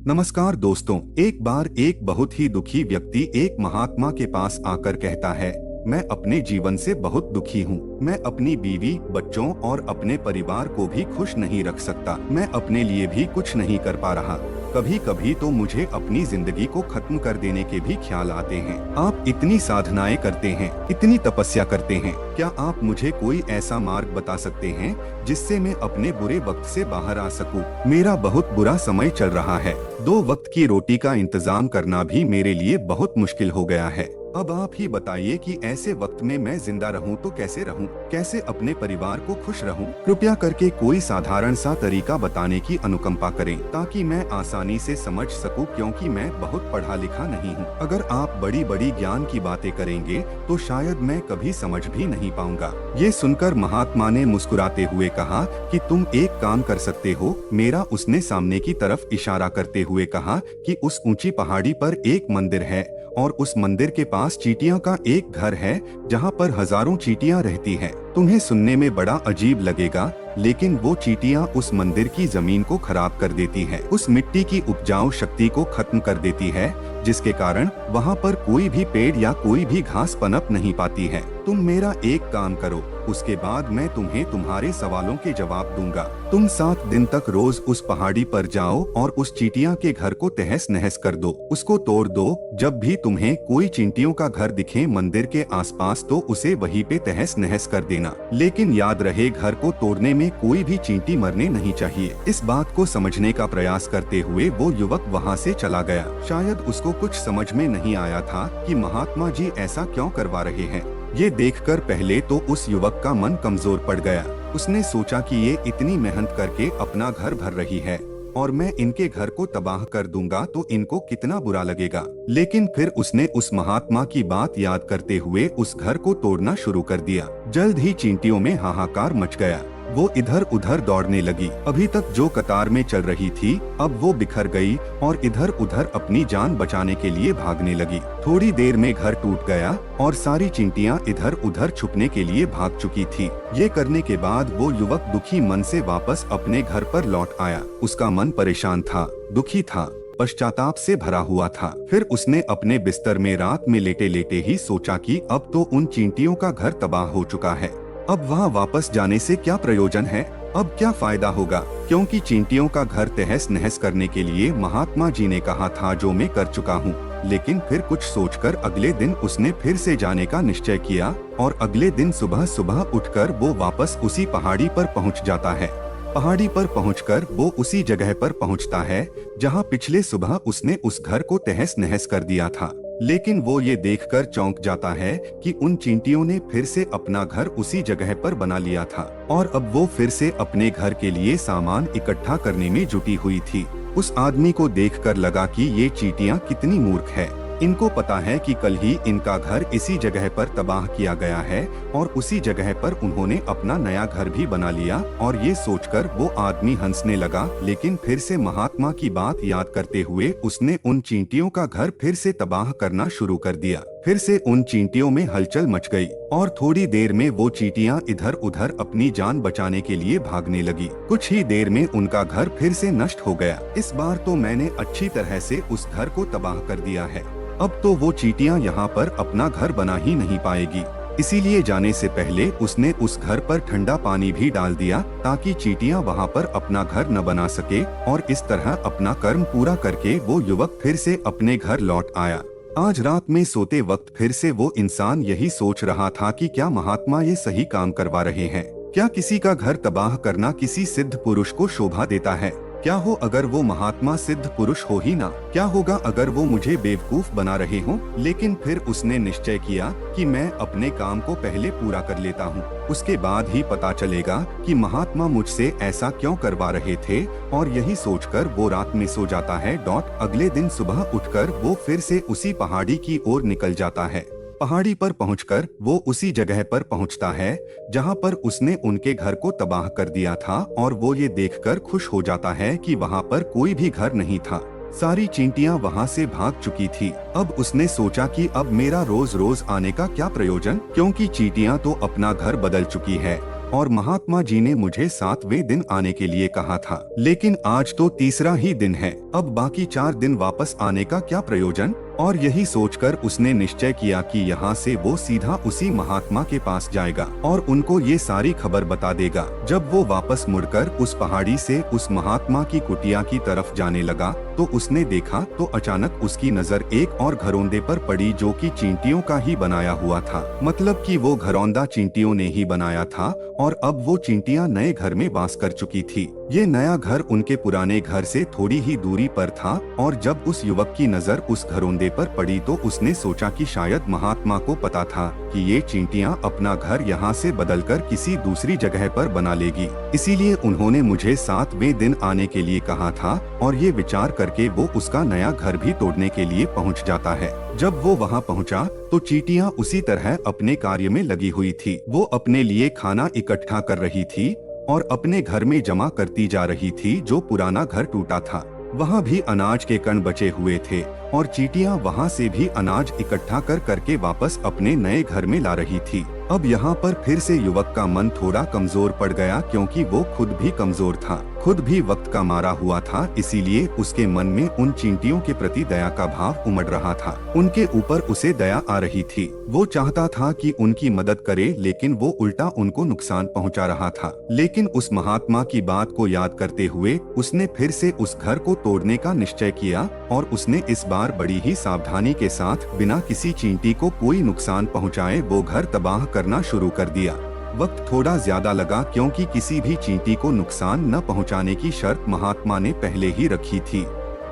नमस्कार दोस्तों। एक बार एक बहुत ही दुखी व्यक्ति एक महात्मा के पास आकर कहता है, मैं अपने जीवन से बहुत दुखी हूँ। मैं अपनी बीवी, बच्चों और अपने परिवार को भी खुश नहीं रख सकता। मैं अपने लिए भी कुछ नहीं कर पा रहा। कभी कभी तो मुझे अपनी जिंदगी को खत्म कर देने के भी ख्याल आते हैं। आप इतनी साधनाएं करते हैं, इतनी तपस्या करते हैं, क्या आप मुझे कोई ऐसा मार्ग बता सकते हैं जिससे मैं अपने बुरे वक्त से बाहर आ सकूं? मेरा बहुत बुरा समय चल रहा है। 2 वक्त की रोटी का इंतजाम करना भी मेरे लिए बहुत मुश्किल हो गया है। अब आप ही बताइए कि ऐसे वक्त में मैं जिंदा रहूं तो कैसे रहूं? कैसे अपने परिवार को खुश रहूं? कृपया करके कोई साधारण सा तरीका बताने की अनुकंपा करें ताकि मैं आसानी से समझ सकूं, क्योंकि मैं बहुत पढ़ा लिखा नहीं हूं। अगर आप बड़ी बड़ी ज्ञान की बातें करेंगे तो शायद मैं कभी समझ भी नहीं पाऊंगा। ये सुनकर महात्मा ने मुस्कुराते हुए कहा कि तुम एक काम कर सकते हो। मेरा उसने सामने की तरफ इशारा करते हुए कहा कि उस ऊंची पहाड़ी पर एक मंदिर है और उस मंदिर के पास चींटियों का एक घर है जहाँ पर हजारों चींटियां रहती हैं। तुम्हें सुनने में बड़ा अजीब लगेगा, लेकिन वो चींटियां उस मंदिर की जमीन को खराब कर देती हैं, उस मिट्टी की उपजाऊ शक्ति को खत्म कर देती है, जिसके कारण वहाँ पर कोई भी पेड़ या कोई भी घास पनप नहीं पाती है। तुम मेरा एक काम करो, उसके बाद मैं तुम्हें तुम्हारे सवालों के जवाब दूंगा। तुम 7 दिन तक रोज उस पहाड़ी पर जाओ और उस चींटियों के घर को तहस नहस कर दो, उसको तोड़ दो। जब भी तुम्हें कोई चींटियों का घर दिखे मंदिर के आसपास तो उसे वहीं पे तहस नहस कर देना। लेकिन याद रहे, घर को तोड़ने में कोई भी चींटी मरने नहीं चाहिए। इस बात को समझने का प्रयास करते हुए वो युवक वहाँ से चला गया। शायद उसको कुछ समझ में नहीं आया था कि महात्मा जी ऐसा क्यों करवा रहे हैं। ये देखकर पहले तो उस युवक का मन कमजोर पड़ गया। उसने सोचा कि ये इतनी मेहनत करके अपना घर भर रही है और मैं इनके घर को तबाह कर दूंगा तो इनको कितना बुरा लगेगा। लेकिन फिर उसने उस महात्मा की बात याद करते हुए उस घर को तोड़ना शुरू कर दिया। जल्द ही चींटियों में हाहाकार मच गया। वो इधर उधर दौड़ने लगी। अभी तक जो कतार में चल रही थी अब वो बिखर गई और इधर उधर अपनी जान बचाने के लिए भागने लगी। थोड़ी देर में घर टूट गया और सारी चींटियां इधर उधर छुपने के लिए भाग चुकी थी। ये करने के बाद वो युवक दुखी मन से वापस अपने घर पर लौट आया। उसका मन परेशान था, दुखी था, पश्चाताप से भरा हुआ था। फिर उसने अपने बिस्तर में रात में लेटे लेटे ही सोचा कि अब तो उन चींटियों का घर तबाह हो चुका है। अब वहाँ वापस जाने से क्या प्रयोजन है? अब क्या फायदा होगा? क्योंकि चींटियों का घर तहस नहस करने के लिए महात्मा जी ने कहा था, जो मैं कर चुका हूँ। लेकिन फिर कुछ सोचकर अगले दिन उसने फिर से जाने का निश्चय किया और अगले दिन सुबह सुबह उठकर वो वापस उसी पहाड़ी पर पहुँच जाता है। पहाड़ी पर पहुंचकर वो उसी जगह पर पहुंचता है जहां पिछले सुबह उसने उस घर को तहस नहस कर दिया था। लेकिन वो ये देखकर चौंक जाता है कि उन चींटियों ने फिर से अपना घर उसी जगह पर बना लिया था और अब वो फिर से अपने घर के लिए सामान इकट्ठा करने में जुटी हुई थी। उस आदमी को देखकर लगा कि ये चींटियां कितनी मूर्ख है। इनको पता है कि कल ही इनका घर इसी जगह पर तबाह किया गया है और उसी जगह पर उन्होंने अपना नया घर भी बना लिया। और ये सोचकर वो आदमी हंसने लगा। लेकिन फिर से महात्मा की बात याद करते हुए उसने उन चींटियों का घर फिर से तबाह करना शुरू कर दिया। फिर से उन चींटियों में हलचल मच गई और थोड़ी देर में वो चींटियां इधर उधर अपनी जान बचाने के लिए भागने लगी। कुछ ही देर में उनका घर फिर से नष्ट हो गया। इस बार तो मैंने अच्छी तरह से उस घर को तबाह कर दिया है। अब तो वो चींटियां यहाँ पर अपना घर बना ही नहीं पाएगी। इसीलिए जाने से पहले उसने उस घर पर ठंडा पानी भी डाल दिया ताकि चींटियां वहाँ पर अपना घर न बना सके। और इस तरह अपना कर्म पूरा करके वो युवक फिर से अपने घर लौट आया। आज रात में सोते वक्त फिर से वो इंसान यही सोच रहा था कि क्या महात्मा ये सही काम करवा रहे हैं? क्या किसी का घर तबाह करना किसी सिद्ध पुरुष को शोभा देता है? क्या हो अगर वो महात्मा सिद्ध पुरुष हो ही ना? क्या होगा अगर वो मुझे बेवकूफ बना रहे हों? लेकिन फिर उसने निश्चय किया कि मैं अपने काम को पहले पूरा कर लेता हूँ, उसके बाद ही पता चलेगा कि महात्मा मुझसे ऐसा क्यों करवा रहे थे। और यही सोचकर वो रात में सो जाता है। अगले दिन सुबह उठकर वो फिर से उसी पहाड़ी की ओर निकल जाता है। पहाड़ी पर पहुंचकर वो उसी जगह पर पहुंचता है जहां पर उसने उनके घर को तबाह कर दिया था और वो ये देखकर खुश हो जाता है कि वहां पर कोई भी घर नहीं था। सारी चींटियां वहां से भाग चुकी थी। अब उसने सोचा कि अब मेरा रोज रोज आने का क्या प्रयोजन, क्योंकि चींटियां तो अपना घर बदल चुकी है। और महात्मा जी ने मुझे 7वें दिन आने के लिए कहा था, लेकिन आज तो तीसरा ही दिन है। अब बाकी 4 दिन वापस आने का क्या प्रयोजन? और यही सोचकर उसने निश्चय किया कि यहाँ से वो सीधा उसी महात्मा के पास जाएगा और उनको ये सारी खबर बता देगा। जब वो वापस मुड़कर उस पहाड़ी से उस महात्मा की कुटिया की तरफ जाने लगा तो उसने देखा तो अचानक उसकी नजर एक और घरौंदे पर पड़ी जो कि चींटियों का ही बनाया हुआ था। मतलब कि वो घरौंदा चींटियों ने ही बनाया था और अब वो चींटियां नए घर में वास कर चुकी थी। ये नया घर उनके पुराने घर से थोड़ी ही दूरी पर था और जब उस युवक की नजर उस घरौंदे पर पड़ी तो उसने सोचा कि शायद महात्मा को पता था कि ये चींटियां अपना घर यहाँ से बदलकर किसी दूसरी जगह पर बना लेगी, इसीलिए उन्होंने मुझे 7वें दिन आने के लिए कहा था। और ये विचार करके वो उसका नया घर भी तोड़ने के लिए पहुँच जाता है। जब वो वहाँ पहुँचा तो चींटियां उसी तरह अपने कार्य में लगी हुई थी। वो अपने लिए खाना इकट्ठा कर रही थी और अपने घर में जमा करती जा रही थी। जो पुराना घर टूटा था वहाँ भी अनाज के कण बचे हुए थे और चींटियां वहाँ से भी अनाज इकट्ठा कर करके वापस अपने नए घर में ला रही थी। अब यहाँ पर फिर से युवक का मन थोड़ा कमजोर पड़ गया, क्योंकि वो खुद भी कमजोर था, खुद भी वक्त का मारा हुआ था। इसीलिए उसके मन में उन चींटियों के प्रति दया का भाव उमड़ रहा था। उनके ऊपर उसे दया आ रही थी। वो चाहता था कि उनकी मदद करे, लेकिन वो उल्टा उनको नुकसान पहुंचा रहा था। लेकिन उस महात्मा की बात को याद करते हुए उसने फिर से उस घर को तोड़ने का निश्चय किया और उसने इस बार बड़ी ही सावधानी के साथ बिना किसी चींटी को कोई नुकसान पहुंचाए वो घर तबाह करना शुरू कर दिया। वक्त थोड़ा ज्यादा लगा, क्योंकि किसी भी चींटी को नुकसान न पहुंचाने की शर्त महात्मा ने पहले ही रखी थी।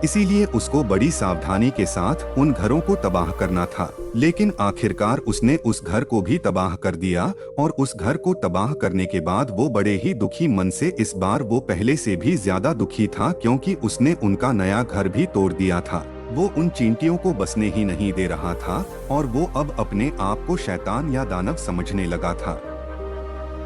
इसीलिए उसको बड़ी सावधानी के साथ उन घरों को तबाह करना था। लेकिन आखिरकार उसने उस घर को भी तबाह कर दिया और उस घर को तबाह करने के बाद वो बड़े ही दुखी मन से, इस बार वो पहले से भी ज्यादा दुखी था, क्योंकि उसने उनका नया घर भी तोड़ दिया था। वो उन चींटियों को बसने ही नहीं दे रहा था और वो अब अपने आप को शैतान या दानव समझने लगा था।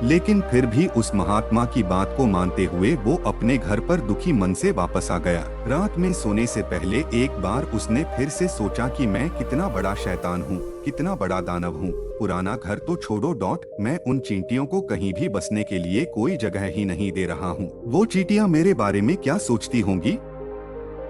लेकिन फिर भी उस महात्मा की बात को मानते हुए वो अपने घर पर दुखी मन से वापस आ गया। रात में सोने से पहले एक बार उसने फिर से सोचा कि मैं कितना बड़ा शैतान हूँ, कितना बड़ा दानव हूँ। पुराना घर तो छोड़ो, मैं उन चींटियों को कहीं भी बसने के लिए कोई जगह ही नहीं दे रहा हूँ। वो चींटियाँ मेरे बारे में क्या सोचती होंगी?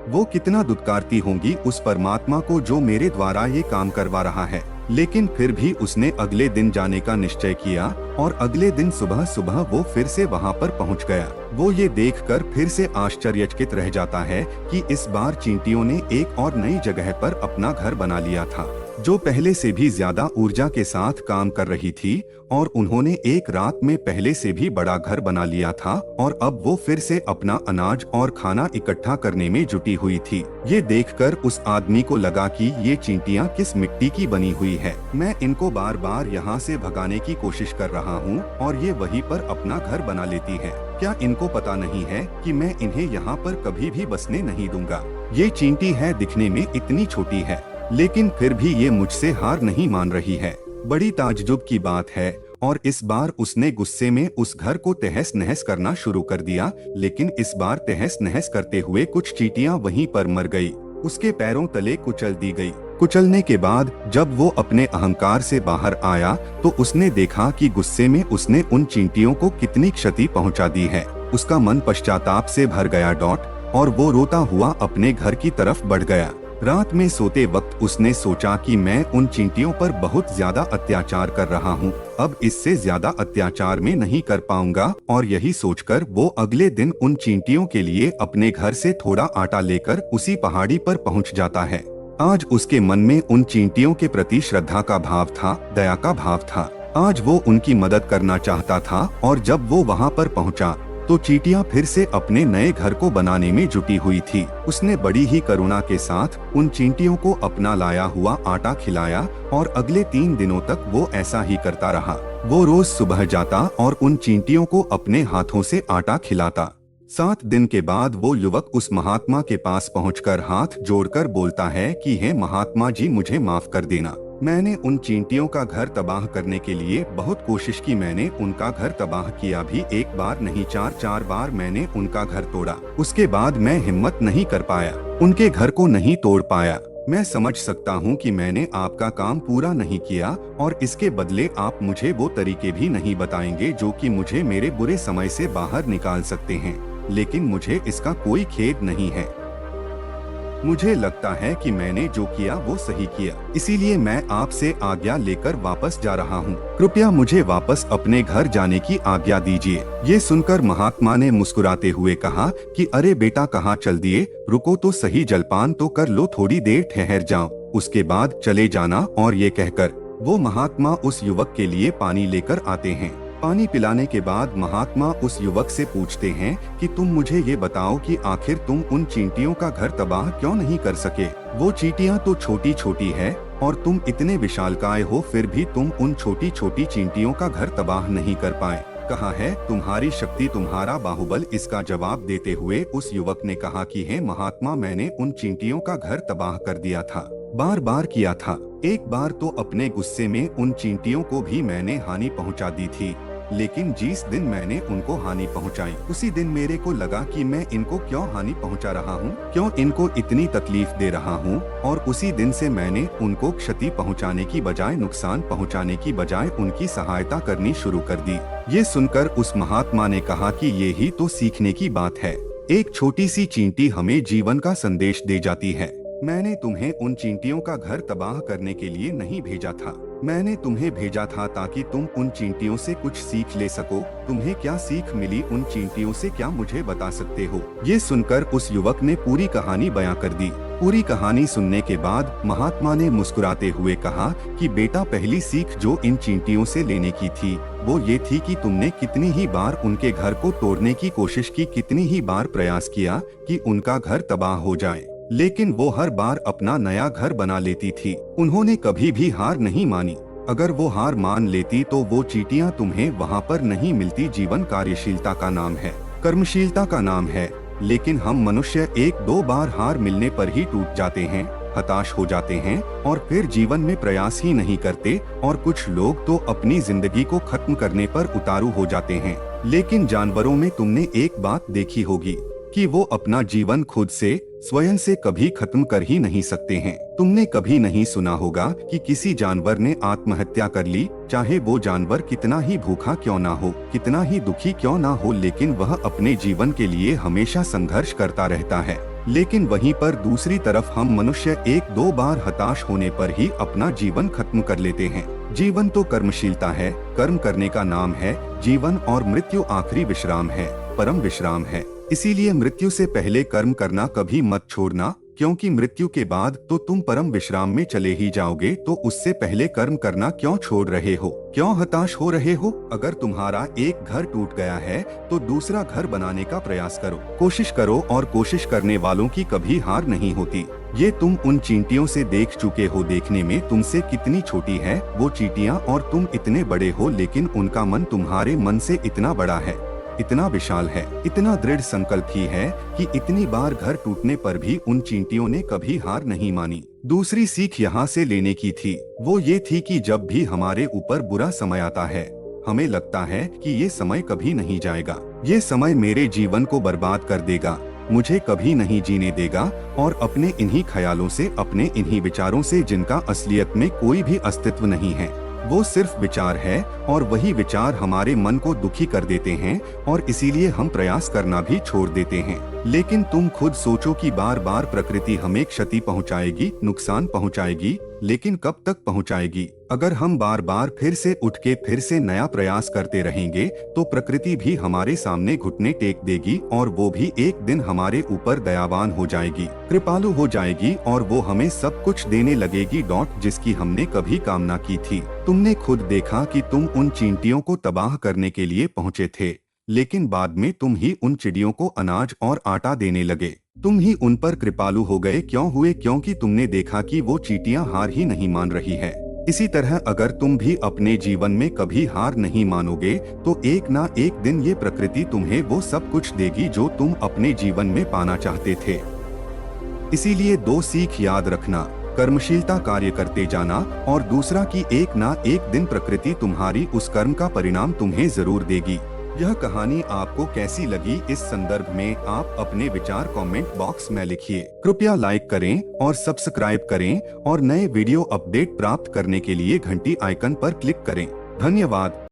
वो कितना दुत्कारती होंगी उस परमात्मा को जो मेरे द्वारा ये काम करवा रहा है। लेकिन फिर भी उसने अगले दिन जाने का निश्चय किया और अगले दिन सुबह सुबह वो फिर से वहाँ पर पहुँच गया। वो ये देखकर फिर से आश्चर्यचकित रह जाता है कि इस बार चींटियों ने एक और नई जगह पर अपना घर बना लिया था, जो पहले से भी ज्यादा ऊर्जा के साथ काम कर रही थी, और उन्होंने एक रात में पहले से भी बड़ा घर बना लिया था और अब वो फिर से अपना अनाज और खाना इकट्ठा करने में जुटी हुई थी। ये देखकर उस आदमी को लगा कि ये चींटियां किस मिट्टी की बनी हुई है। मैं इनको बार बार यहाँ से भगाने की कोशिश कर रहा हूँ और ये वहीं पर अपना घर बना लेती है। क्या इनको पता नहीं है कि मैं इन्हें यहाँ पर कभी भी बसने नहीं दूंगा? ये चींटी है, दिखने में इतनी छोटी है, लेकिन फिर भी ये मुझसे हार नहीं मान रही है। बड़ी ताज्जुब की बात है। और इस बार उसने गुस्से में उस घर को तहस नहस करना शुरू कर दिया। लेकिन इस बार तहस नहस करते हुए कुछ चींटियां वहीं पर मर गई, उसके पैरों तले कुचल दी गई। कुचलने के बाद जब वो अपने अहंकार से बाहर आया तो उसने देखा कि गुस्से में उसने उन चींटियों को कितनी क्षति पहुंचा दी है। उसका मन पश्चाताप से भर गया और वो रोता हुआ अपने घर की तरफ बढ़ गया। रात में सोते वक्त उसने सोचा कि मैं उन चींटियों पर बहुत ज्यादा अत्याचार कर रहा हूँ, अब इससे ज्यादा अत्याचार में नहीं कर पाऊंगा। और यही सोचकर वो अगले दिन उन चींटियों के लिए अपने घर से थोड़ा आटा लेकर उसी पहाड़ी पर पहुँच जाता है। आज उसके मन में उन चींटियों के प्रति श्रद्धा का भाव था, दया का भाव था। आज वो उनकी मदद करना चाहता था और जब वो वहाँ पर पहुँचा तो चींटियां फिर से अपने नए घर को बनाने में जुटी हुई थी। उसने बड़ी ही करुणा के साथ उन चींटियों को अपना लाया हुआ आटा खिलाया और अगले 3 दिनों तक वो ऐसा ही करता रहा। वो रोज सुबह जाता और उन चींटियों को अपने हाथों से आटा खिलाता। 7 दिन के बाद वो युवक उस महात्मा के पास पहुंचकर हाथ जोड़कर बोलता है कि हे महात्मा जी, मुझे माफ कर देना। मैंने उन चींटियों का घर तबाह करने के लिए बहुत कोशिश की। मैंने उनका घर तबाह किया भी, 1 बार नहीं 4 बार मैंने उनका घर तोड़ा। उसके बाद मैं हिम्मत नहीं कर पाया, उनके घर को नहीं तोड़ पाया। मैं समझ सकता हूँ कि मैंने आपका काम पूरा नहीं किया और इसके बदले आप मुझे वो तरीके भी नहीं बताएंगे जो कि मुझे मेरे बुरे समय से बाहर निकाल सकते हैं, लेकिन मुझे इसका कोई खेद नहीं है। मुझे लगता है कि मैंने जो किया वो सही किया, इसीलिए मैं आपसे आज्ञा लेकर वापस जा रहा हूँ। कृपया मुझे वापस अपने घर जाने की आज्ञा दीजिए। ये सुनकर महात्मा ने मुस्कुराते हुए कहा कि अरे बेटा, कहाँ चल दिए, रुको तो सही, जलपान तो कर लो, थोड़ी देर ठहर जाओ, उसके बाद चले जाना। और ये कहकर वो महात्मा उस युवक के लिए पानी लेकर आते हैं। पानी पिलाने के बाद महात्मा उस युवक से पूछते हैं कि तुम मुझे ये बताओ कि आखिर तुम उन चींटियों का घर तबाह क्यों नहीं कर सके। वो चींटियां तो छोटी छोटी है और तुम इतने विशालकाय हो, फिर भी तुम उन छोटी छोटी चींटियों का घर तबाह नहीं कर पाए। कहाँ है तुम्हारी शक्ति, तुम्हारा बाहुबल। इसका जवाब देते हुए उस युवक ने कहा कि हे महात्मा, मैंने उन चींटियों का घर तबाह कर दिया था, बार बार किया था। एक बार तो अपने गुस्से में उन चींटियों को भी मैंने हानि पहुंचा दी थी, लेकिन जिस दिन मैंने उनको हानि पहुंचाई, उसी दिन मेरे को लगा कि मैं इनको क्यों हानि पहुंचा रहा हूं, क्यों इनको इतनी तकलीफ दे रहा हूं, और उसी दिन से मैंने उनको क्षति पहुंचाने की बजाय, नुकसान पहुंचाने की बजाय उनकी सहायता करनी शुरू कर दी। ये सुनकर उस महात्मा ने कहा कि ये ही तो सीखने की बात है। एक छोटी सी चींटी हमें जीवन का संदेश दे जाती है। मैंने तुम्हें उन चींटियों का घर तबाह करने के लिए नहीं भेजा था, मैंने तुम्हें भेजा था ताकि तुम उन चींटियों से कुछ सीख ले सको। तुम्हें क्या सीख मिली उन चींटियों से, क्या मुझे बता सकते हो? ये सुनकर उस युवक ने पूरी कहानी बयां कर दी। पूरी कहानी सुनने के बाद महात्मा ने मुस्कुराते हुए कहा कि बेटा, पहली सीख जो इन चींटियों से लेने की थी वो ये थी कि तुमने कितनी ही बार उनके घर को तोड़ने की कोशिश की, कितनी ही बार प्रयास किया कि उनका घर तबाह हो जाए, लेकिन वो हर बार अपना नया घर बना लेती थी। उन्होंने कभी भी हार नहीं मानी। अगर वो हार मान लेती तो वो चींटियां तुम्हें वहाँ पर नहीं मिलती। जीवन कार्यशीलता का नाम है, कर्मशीलता का नाम है, लेकिन हम मनुष्य एक दो बार हार मिलने पर ही टूट जाते हैं, हताश हो जाते हैं और फिर जीवन में प्रयास ही नहीं करते। और कुछ लोग तो अपनी जिंदगी को खत्म करने पर उतारू हो जाते हैं। लेकिन जानवरों में तुमने एक बात देखी होगी कि वो अपना जीवन खुद से, स्वयं से कभी खत्म कर ही नहीं सकते हैं। तुमने कभी नहीं सुना होगा कि किसी जानवर ने आत्महत्या कर ली, चाहे वो जानवर कितना ही भूखा क्यों ना हो, कितना ही दुखी क्यों ना हो, लेकिन वह अपने जीवन के लिए हमेशा संघर्ष करता रहता है। लेकिन वहीं पर दूसरी तरफ हम मनुष्य एक दो बार हताश होने पर ही अपना जीवन खत्म कर लेते हैं। जीवन तो कर्मशीलता है, कर्म करने का नाम है जीवन, और मृत्यु आखिरी विश्राम है, परम विश्राम है। इसीलिए मृत्यु से पहले कर्म करना कभी मत छोड़ना, क्योंकि मृत्यु के बाद तो तुम परम विश्राम में चले ही जाओगे। तो उससे पहले कर्म करना क्यों छोड़ रहे हो, क्यों हताश हो रहे हो? अगर तुम्हारा एक घर टूट गया है तो दूसरा घर बनाने का प्रयास करो, कोशिश करो, और कोशिश करने वालों की कभी हार नहीं होती। ये तुम उन चींटियों से देख चुके हो, देखने में तुमसे कितनी छोटी है वो चींटियां, और तुम इतने बड़े हो, लेकिन उनका मन तुम्हारे मन से इतना बड़ा है, इतना विशाल है, इतना दृढ़ संकल्प ही है कि इतनी बार घर टूटने पर भी उन चींटियों ने कभी हार नहीं मानी। दूसरी सीख यहाँ से लेने की थी, वो ये थी कि जब भी हमारे ऊपर बुरा समय आता है, हमें लगता है कि ये समय कभी नहीं जाएगा, ये समय मेरे जीवन को बर्बाद कर देगा, मुझे कभी नहीं जीने देगा, और अपने इन्हीं ख्यालों से, अपने इन्हीं विचारों से, जिनका असलियत में कोई भी अस्तित्व नहीं है, वो सिर्फ विचार है, और वही विचार हमारे मन को दुखी कर देते हैं, और इसीलिए हम प्रयास करना भी छोड़ देते हैं। लेकिन तुम खुद सोचो कि बार बार प्रकृति हमें क्षति पहुंचाएगी, नुकसान पहुंचाएगी, लेकिन कब तक पहुंचाएगी? अगर हम बार बार फिर से उठ के फिर से नया प्रयास करते रहेंगे तो प्रकृति भी हमारे सामने घुटने टेक देगी, और वो भी एक दिन हमारे ऊपर दयावान हो जाएगी, कृपालु हो जाएगी, और वो हमें सब कुछ देने लगेगी, जिसकी हमने कभी कामना की थी। तुमने खुद देखा कि तुम उन चींटियों को तबाह करने के लिए पहुँचे थे, लेकिन बाद में तुम ही उन चिड़ियों को अनाज और आटा देने लगे, तुम ही उन पर कृपालु हो गए। क्यों हुए? क्योंकि तुमने देखा कि वो चींटियां हार ही नहीं मान रही है। इसी तरह अगर तुम भी अपने जीवन में कभी हार नहीं मानोगे तो एक ना एक दिन ये प्रकृति तुम्हें वो सब कुछ देगी जो तुम अपने जीवन में पाना चाहते थे। इसीलिए दो सीख याद रखना, कर्मशीलता कार्य करते जाना, और दूसरा कि एक ना एक दिन प्रकृति तुम्हारी उस कर्म का परिणाम तुम्हें जरूर देगी। यह कहानी आपको कैसी लगी, इस संदर्भ में आप अपने विचार कमेंट बॉक्स में लिखिए। कृपया लाइक करें और सब्सक्राइब करें और नए वीडियो अपडेट प्राप्त करने के लिए घंटी आइकन पर क्लिक करें। धन्यवाद।